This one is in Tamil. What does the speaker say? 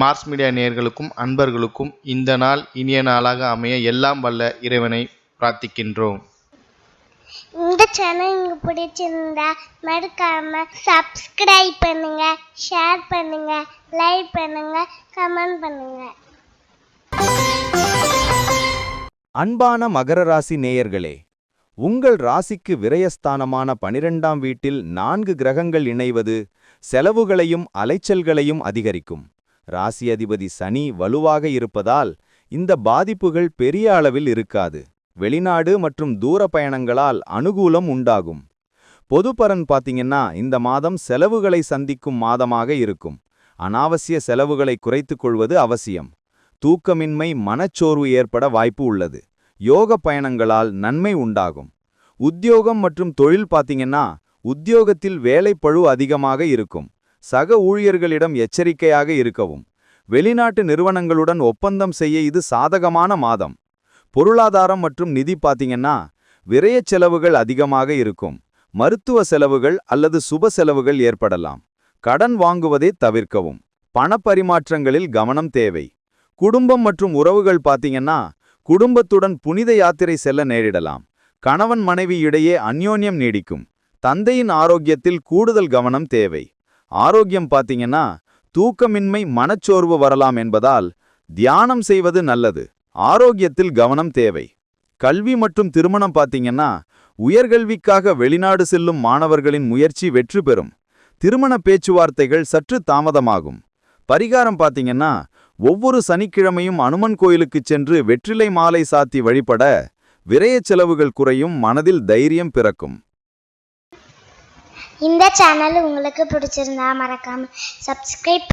மார்ஸ் மீடியா நேயர்களுக்கும் அன்பர்களுக்கும் இந்த நாள் இனிய நாளாக அமைய எல்லாம் வல்ல இறைவனை பிரார்த்திக்கின்றோம். இந்த சேனல் உங்களுக்கு பிடிச்சிருந்தா மறக்காம சப்ஸ்கிரைப் பண்ணுங்க, ஷேர் பண்ணுங்க, லைக் பண்ணுங்க, கமெண்ட் பண்ணுங்க. அன்பான மகர ராசி நேயர்களே, உங்கள் ராசிக்கு விரயஸ்தானமான 12ஆம் வீட்டில் 4 கிரகங்கள் இணைவது செலவுகளையும் அலைச்சல்களையும் அதிகரிக்கும். ராசி அதிபதி சனி வலுவாக இருப்பதால் இந்த பாதிப்புகள் பெரிய அளவில் இருக்காது. வெளிநாடு மற்றும் தூர பயணங்களால் அனுகூலம் உண்டாகும். பொதுப்பரன் பாத்தீங்கன்னா இந்த மாதம் செலவுகளை சந்திக்கும் மாதமாக இருக்கும். அனாவசிய செலவுகளை குறைத்துக் கொள்வது அவசியம். தூக்கமின்மை, மனச்சோர்வு ஏற்பட வாய்ப்பு உள்ளது. யோக பயணங்களால் நன்மை உண்டாகும். உத்தியோகம் மற்றும் தொழில் பாத்தீங்கன்னா உத்தியோகத்தில் வேலைப்பழு அதிகமாக இருக்கும். சக ஊழியர்களிடம் எச்சரிக்கையாக இருக்கவும். வெளிநாட்டு நிறுவனங்களுடன் ஒப்பந்தம் செய்ய இது சாதகமான மாதம். பொருளாதாரம் மற்றும் நிதி பாத்தீங்கன்னா விரயச் செலவுகள் அதிகமாக இருக்கும். மருத்துவ செலவுகள் அல்லது சுப செலவுகள் ஏற்படலாம். கடன் வாங்குவதை தவிர்க்கவும். பணப்பரிமாற்றங்களில் கவனம் தேவை. குடும்பம் மற்றும் உறவுகள் பாத்தீங்கன்னா குடும்பத்துடன் புனித யாத்திரை செல்ல நேரிடலாம். கணவன் மனைவி இடையே அந்யோன்யம் நீடிக்கும். தந்தையின் ஆரோக்கியத்தில் கூடுதல் கவனம் தேவை. ஆரோக்கியம் பாத்தீங்கன்னா தூக்கமின்மை, மனச்சோர்வு வரலாம் என்பதால் தியானம் செய்வது நல்லது. ஆரோக்கியத்தில் கவனம் தேவை. கல்வி மற்றும் திருமணம் பாத்தீங்கன்னா உயர்கல்விக்காக வெளிநாடு செல்லும் மாணவர்களின் முயற்சி வெற்றி பெறும். திருமண பேச்சுவார்த்தைகள் சற்று தாமதமாகும். பரிகாரம் பாத்தீங்கன்னா ஒவ்வொரு சனிக்கிழமையும் அனுமன் கோயிலுக்கு சென்று வெற்றிலை மாலை சாத்தி வழிபட விரயச் செலவுகள் குறையும், மனதில் தைரியம் பிறக்கும். இந்த சேனல் உங்களுக்கு பிடிச்சிருந்தா மறக்காம சப்ஸ்கிரைப்